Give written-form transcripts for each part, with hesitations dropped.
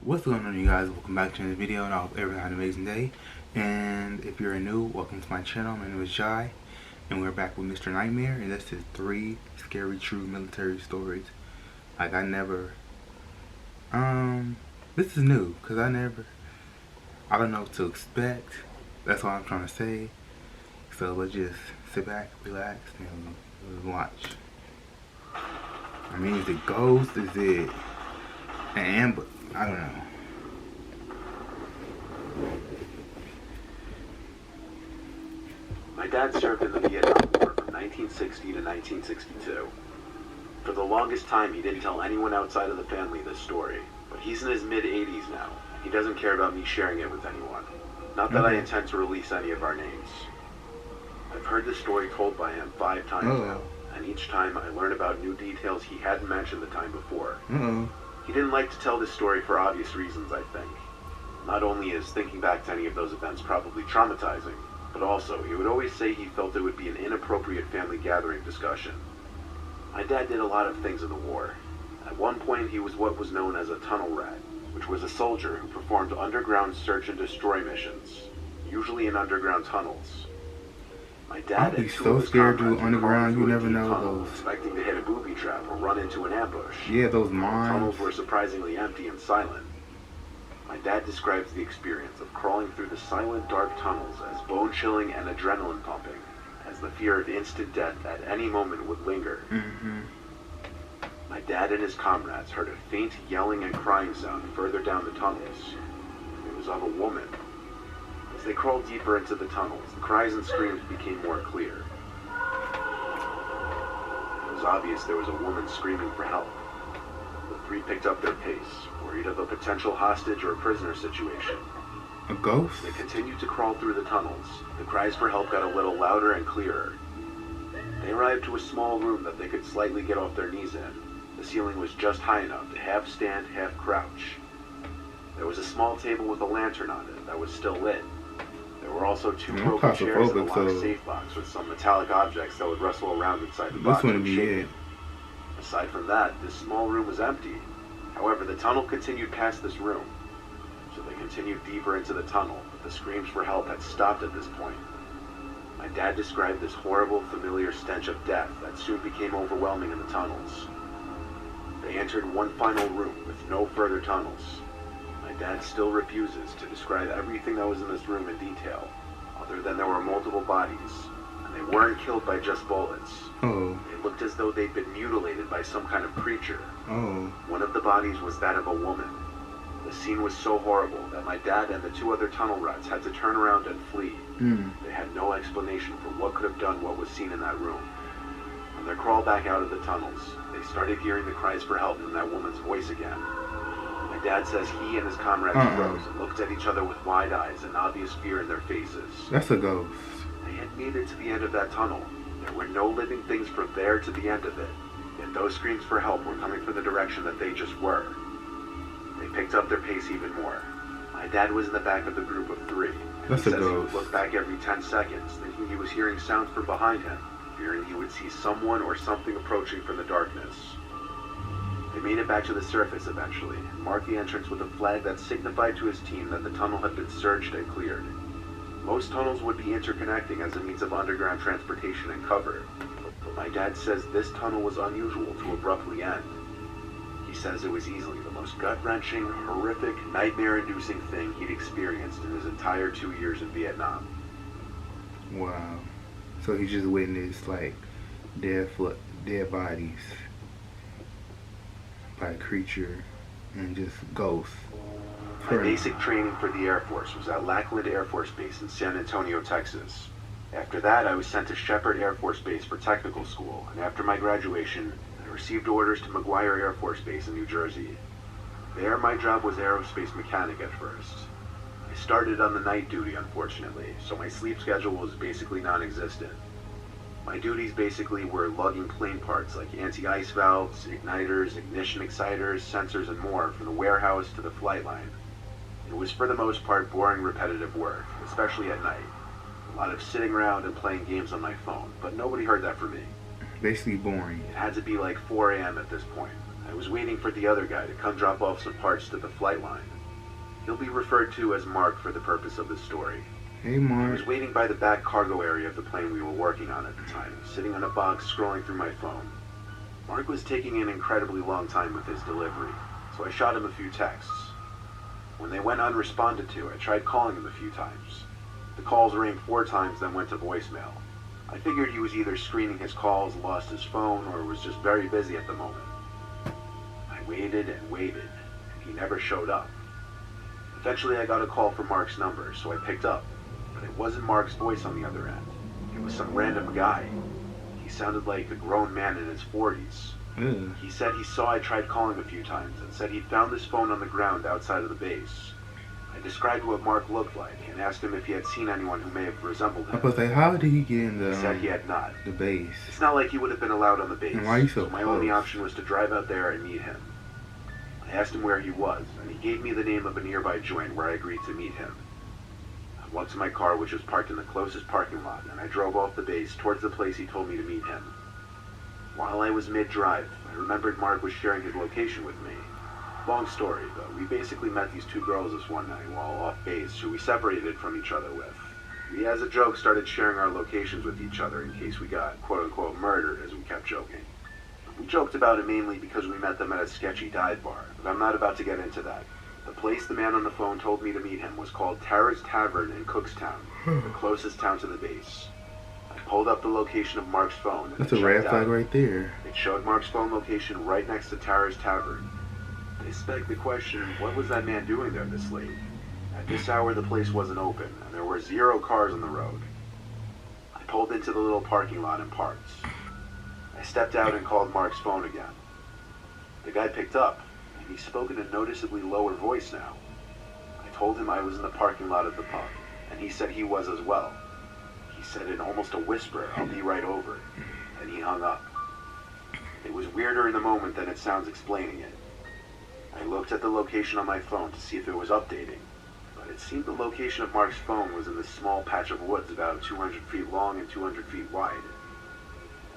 What's going on, you guys? Welcome back to another video, and I hope everyone had an amazing day. And if you're new, welcome to my channel. My name is Jai, and we're back with Mr. Nightmare, and this is 3 scary true military stories. Like, this is new, because I don't know what to expect. That's what I'm trying to say. So let's just sit back, relax, and watch. I mean, is it ghost? Is it an ambush? I don't know. My dad served in the Vietnam War from 1960 to 1962. For the longest time, he didn't tell anyone outside of the family this story, but he's in his mid-80s now. He doesn't care about me sharing it with anyone. Not that I intend to release any of our names. I've heard this story told by him 5 times now, and each time I learn about new details he hadn't mentioned the time before. He didn't like to tell this story for obvious reasons, I think. Not only is thinking back to any of those events probably traumatizing, but also he would always say he felt it would be an inappropriate family gathering discussion. My dad did a lot of things in the war. At one point he was what was known as a tunnel rat, which was a soldier who performed underground search and destroy missions, usually in underground tunnels. My dad I'd be so scared to do underground, you never know those. Expecting to hit a booby trap or run into an ambush. Yeah, those mines. The tunnels were surprisingly empty and silent. My dad describes the experience of crawling through the silent, dark tunnels as bone-chilling and adrenaline-pumping, as the fear of instant death at any moment would linger. My dad and his comrades heard a faint yelling and crying sound further down the tunnels. It was of a woman. As they crawled deeper into the tunnels, the cries and screams became more clear. It was obvious there was a woman screaming for help. The 3 picked up their pace, worried of a potential hostage or prisoner situation. A ghost? They continued to crawl through the tunnels. The cries for help got a little louder and clearer. They arrived to a small room that they could slightly get off their knees in. The ceiling was just high enough to half stand, half crouch. There was a small table with a lantern on it that was still lit. There were also 2 broken chairs and a locked safe box with some metallic objects that would rustle around inside the box. This wouldn't be it. Aside from that, this small room was empty. However, the tunnel continued past this room. So they continued deeper into the tunnel, but the screams for help had stopped at this point. My dad described this horrible, familiar stench of death that soon became overwhelming in the tunnels. They entered one final room with no further tunnels. My dad still refuses to describe everything that was in this room in detail, other than there were multiple bodies, and they weren't killed by just bullets. They looked as though they'd been mutilated by some kind of creature. One of the bodies was that of a woman. The scene was so horrible that my dad and the 2 other tunnel rats had to turn around and flee. They had no explanation for what could have done what was seen in that room. On their crawl back out of the tunnels, they started hearing the cries for help in that woman's voice again. My dad says he and his comrades froze and looked at each other with wide eyes and obvious fear in their faces. That's a ghost. They had made it to the end of that tunnel. There were no living things from there to the end of it, yet those screams for help were coming from the direction that they just were. They picked up their pace even more. My dad was in the back of the group of 3. That's a ghost. He would look back every 10 seconds, thinking he was hearing sounds from behind him, fearing he would see someone or something approaching from the darkness. They made it back to the surface eventually, and marked the entrance with a flag that signified to his team that the tunnel had been searched and cleared. Most tunnels would be interconnecting as a means of underground transportation and cover, but my dad says this tunnel was unusual to abruptly end. He says it was easily the most gut-wrenching, horrific, nightmare-inducing thing he'd experienced in his entire 2 years in Vietnam. Wow. So he just witnessed, like, dead bodies by a creature and just ghosts. My basic training for the Air Force was at Lackland Air Force Base in San Antonio, Texas. After that, I was sent to Shepherd Air Force Base for technical school, and after my graduation, I received orders to McGuire Air Force Base in New Jersey. There, my job was aerospace mechanic at first. I started on the night duty, unfortunately, so my sleep schedule was basically non-existent. My duties basically were lugging plane parts like anti-ice valves, igniters, ignition exciters, sensors, and more from the warehouse to the flight line. It was for the most part boring, repetitive work, especially at night. A lot of sitting around and playing games on my phone, but nobody heard that from me. Basically boring. It had to be like 4 a.m. at this point. I I was waiting for the other guy to come drop off some parts to the flight line. He'll be referred to as Mark for the purpose of this story. Hey, I Mark. was waiting by the back cargo area of the plane we were working on at the time, sitting on a box scrolling through my phone. Mark was taking an incredibly long time with his delivery, so I shot him a few texts. When they went unresponded to, I tried calling him a few times. The calls rang 4 times, then went to voicemail. I figured he was either screening his calls, lost his phone, or was just very busy at the moment. I waited and waited, and he never showed up. Eventually I got a call from Mark's number, so I picked up, but it wasn't Mark's voice on the other end. It was some random guy. He sounded like a grown man in his 40s. He said he saw I tried calling a few times and said he'd found his phone on the ground outside of the base. I described what Mark looked like and asked him if he had seen anyone who may have resembled him. I was like, how did he get in He said he had not. the base? It's not like he would have been allowed on the base, And why are you so my close? only option was to drive out there and meet him. I asked him where he was, and he gave me the name of a nearby joint where I agreed to meet him. I walked to my car, which was parked in the closest parking lot, and I drove off the base towards the place he told me to meet him. While I was mid-drive, I remembered Mark was sharing his location with me. Long story, though. We basically met these 2 girls this one night while off base, who we separated from each other with. We, as a joke, started sharing our locations with each other in case we got quote-unquote murdered, as we kept joking. We joked about it mainly because we met them at a sketchy dive bar, but I'm not about to get into that. The place the man on the phone told me to meet him was called Tara's Tavern in Cookstown, the closest town to the base. I pulled up the location of Mark's phone. And That's a red flag right there. It showed Mark's phone location right next to Tara's Tavern. This begged the question, what was that man doing there this late? At this hour, the place wasn't open, and there were 0 cars on the road. I pulled into the little parking lot and parked. I stepped out and called Mark's phone again. The guy picked up, and he spoke in a noticeably lower voice now. I told him I was in the parking lot of the pub, and he said he was as well. He said in almost a whisper, "I'll be right over," and he hung up. It was weirder in the moment than it sounds explaining it. I looked at the location on my phone to see if it was updating, but it seemed the location of Mark's phone was in this small patch of woods about 200 feet long and 200 feet wide.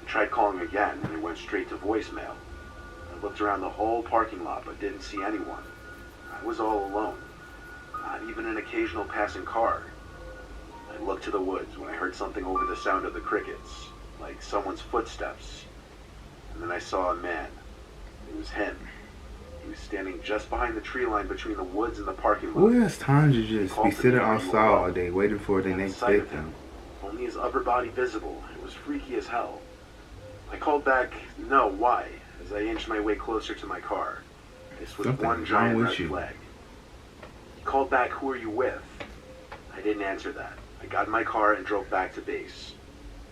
I tried calling again, and it went straight to voicemail. I looked around the whole parking lot, but didn't see anyone. I was all alone, not even an occasional passing car. I looked to the woods when I heard something over the sound of the crickets, like someone's footsteps. And then I saw a man. It was him. He was standing just behind the tree line between the woods and the parking lot. Who has time to just be sitting outside all day waiting for the next victim? Only his upper body visible. It was freaky as hell. I called back, "No, why?" as I inched my way closer to my car. This was one giant red flag. He called back, "Who are you with?" I didn't answer that. I got in my car and drove back to base.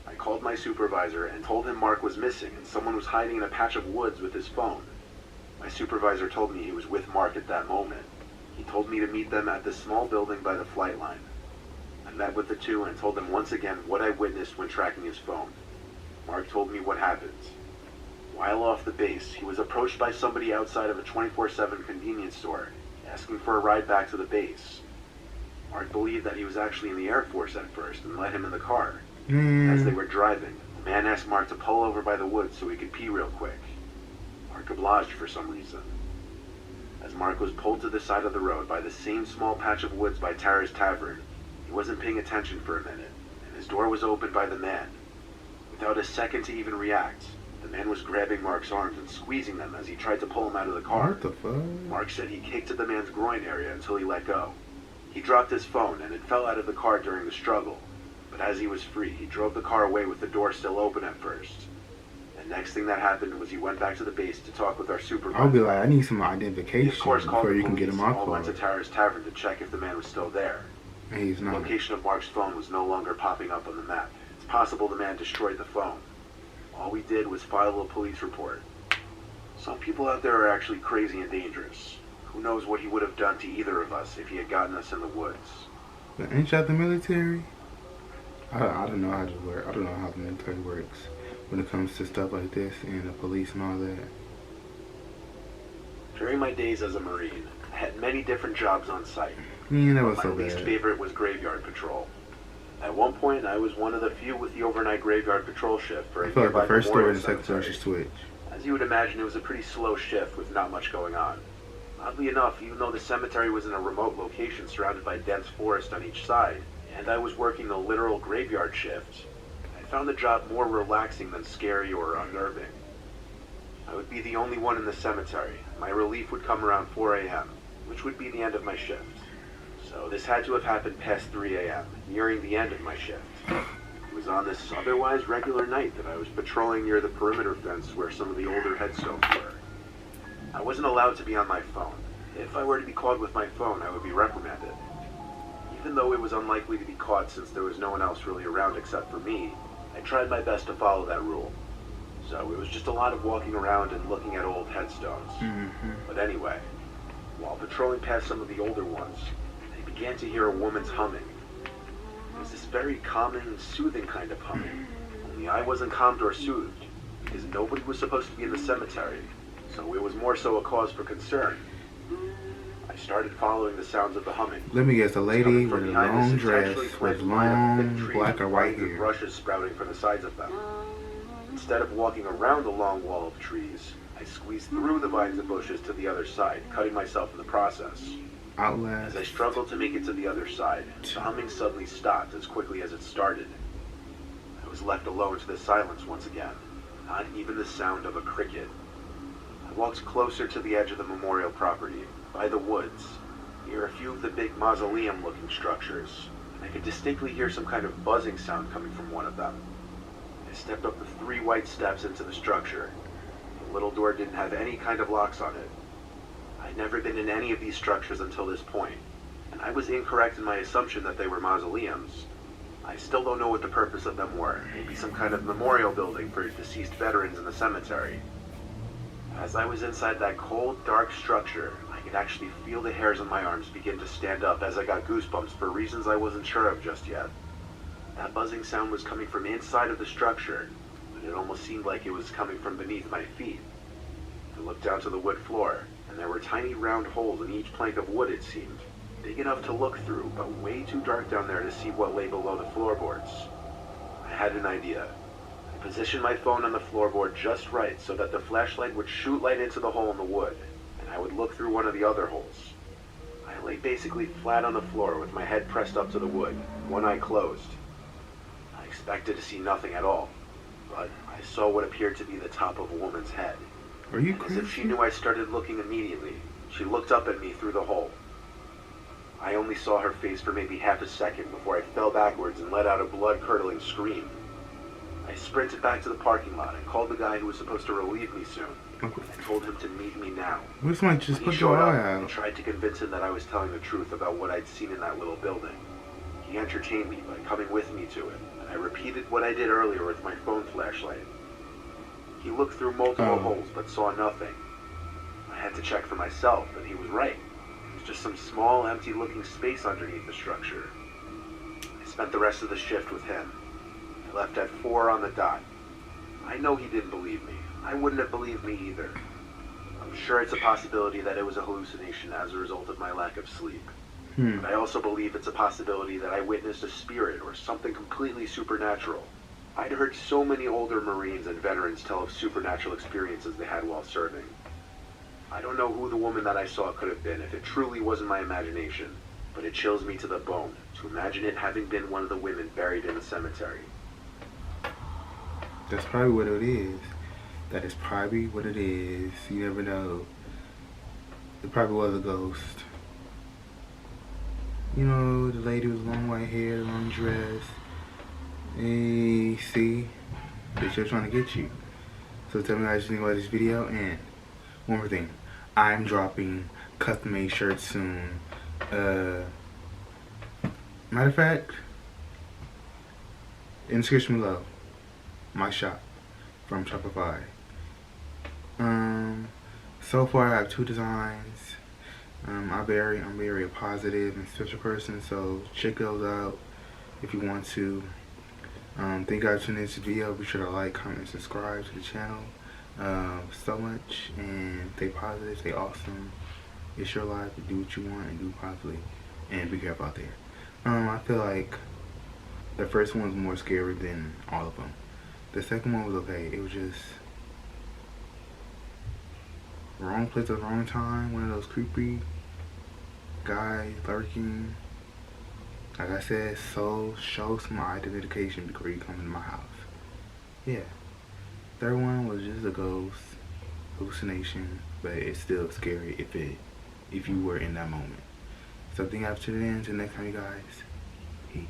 I called my supervisor and told him Mark was missing and someone was hiding in a patch of woods with his phone. My supervisor told me he was with Mark at that moment. He told me to meet them at this small building by the flight line. I met with the 2 and told them once again what I witnessed when tracking his phone. Mark told me what happened. While off the base, he was approached by somebody outside of a 24/7 convenience store, asking for a ride back to the base. Mark believed that he was actually in the Air Force at first and let him in the car. As they were driving, the man asked Mark to pull over by the woods so he could pee real quick. Mark obliged for some reason. As Mark was pulled to the side of the road by the same small patch of woods by Tara's Tavern, he wasn't paying attention for a minute, and his door was opened by the man. Without a second to even react, the man was grabbing Mark's arms and squeezing them as he tried to pull him out of the car. What the fuck? Mark said he kicked at the man's groin area until he let go. He dropped his phone and it fell out of the car during the struggle, but as he was free, he drove the car away with the door still open at first. The next thing that happened was he went back to the base to talk with our supervisor. I'll be like, I need some He, identification of course, called before the you can police get him and off all went to car. Tara's Tavern to check if the man was still there. And he's The not. location of Mark's phone was no longer popping up on the map. It's possible the man destroyed the phone. All we did was file a police report. Some people out there are actually crazy and dangerous. Who knows what he would have done to either of us if he had gotten us in the woods. But ain't y'all the military? I don't know how to work. I don't know how the military works when it comes to stuff like this and the police and all that. During my days as a Marine, I had many different jobs on site. Yeah, that was My so least bad. favorite was graveyard patrol. At one point, I was one of the few with the overnight graveyard patrol shift for a I feel like nearby the first story and memorial the second story cemetery. should switch. As you would imagine, it was a pretty slow shift with not much going on. Oddly enough, even though the cemetery was in a remote location surrounded by dense forest on each side, and I was working a literal graveyard shift, I found the job more relaxing than scary or unnerving. I would be the only one in the cemetery. My relief would come around 4 a.m., which would be the end of my shift. So this had to have happened past 3 a.m., nearing the end of my shift. It was on this otherwise regular night that I was patrolling near the perimeter fence where some of the older headstones were. I wasn't allowed to be on my phone. If I were to be caught with my phone, I would be reprimanded. Even though it was unlikely to be caught since there was no one else really around except for me, I tried my best to follow that rule. So it was just a lot of walking around and looking at old headstones. But anyway, while patrolling past some of the older ones, I began to hear a woman's humming. It was this very calming, soothing kind of humming. Only I wasn't calmed or soothed, because nobody was supposed to be in the cemetery, so it was more so a cause for concern. I started following the sounds of the humming. Let me guess, a lady with a long dress with long black or white hair. Brushes sprouting from the sides of them. Instead of walking around the long wall of trees, I squeezed through the vines and bushes to the other side, cutting myself in the process. Outlast. As I struggled to make it to the other side, the humming suddenly stopped as quickly as it started. I was left alone to the silence once again, not even the sound of a cricket. I walked closer to the edge of the memorial property, by the woods, near a few of the big mausoleum-looking structures, and I could distinctly hear some kind of buzzing sound coming from one of them. I stepped up the 3 white steps into the structure. The little door didn't have any kind of locks on it. I'd never been in any of these structures until this point, and I was incorrect in my assumption that they were mausoleums. I still don't know what the purpose of them were. Maybe some kind of memorial building for deceased veterans in the cemetery. As I was inside that cold, dark structure, I could actually feel the hairs on my arms begin to stand up as I got goosebumps for reasons I wasn't sure of just yet. That buzzing sound was coming from inside of the structure, but it almost seemed like it was coming from beneath my feet. I looked down to the wood floor, and there were tiny round holes in each plank of wood, it seemed. Big enough to look through, but way too dark down there to see what lay below the floorboards. I had an idea. I positioned my phone on the floorboard just right so that the flashlight would shoot light into the hole in the wood, and I would look through one of the other holes. I lay basically flat on the floor with my head pressed up to the wood, one eye closed. I expected to see nothing at all, but I saw what appeared to be the top of a woman's head. Are you As crazy? if she knew I started looking immediately, she looked up at me through the hole. I only saw her face for maybe half a second before I fell backwards and let out a blood-curdling scream. I sprinted back to the parking lot and called the guy who was supposed to relieve me soon. I told him to meet me now. What if I just When put he your showed up, eye I out? tried to convince him that I was telling the truth about what I'd seen in that little building. He entertained me by coming with me to it, and I repeated what I did earlier with my phone flashlight. He looked through multiple holes but saw nothing. I had to check for myself, and he was right. It was just some small, empty-looking space underneath the structure. I spent the rest of the shift with him. I left at 4 on the dot. I know he didn't believe me. I wouldn't have believed me either. I'm sure it's a possibility that it was a hallucination as a result of my lack of sleep. But I also believe it's a possibility that I witnessed a spirit or something completely supernatural. I'd heard so many older Marines and veterans tell of supernatural experiences they had while serving. I don't know who the woman that I saw could have been if it truly wasn't my imagination, but it chills me to the bone to imagine it having been one of the women buried in the cemetery. That's probably what it is. That is probably what it is. You never know. It probably was a ghost. You know, the lady with long white hair, long dress. Hey, see? They're still trying to get you. So tell me what you think about this video. And one more thing. I'm dropping custom-made shirts soon. Matter of fact, in the description below, my shop from Shopify. So far I have 2 designs. I'm very a positive and spiritual person, so check those out if you want to. Thank you guys for tuning in this video. Be sure to like, comment, and subscribe to the channel. So much, and stay positive, stay awesome. It's your life, do what you want and do it positively, and be careful out there. I feel like the first one was more scary than all of them. The second one was okay. It was just wrong place at the wrong time. One of those creepy guys lurking. Like I said, so show some identification before you come into my house. Yeah. Third one was just a ghost hallucination, but it's still scary if you were in that moment. So thank you for tuning in. Until next time, you guys. Peace.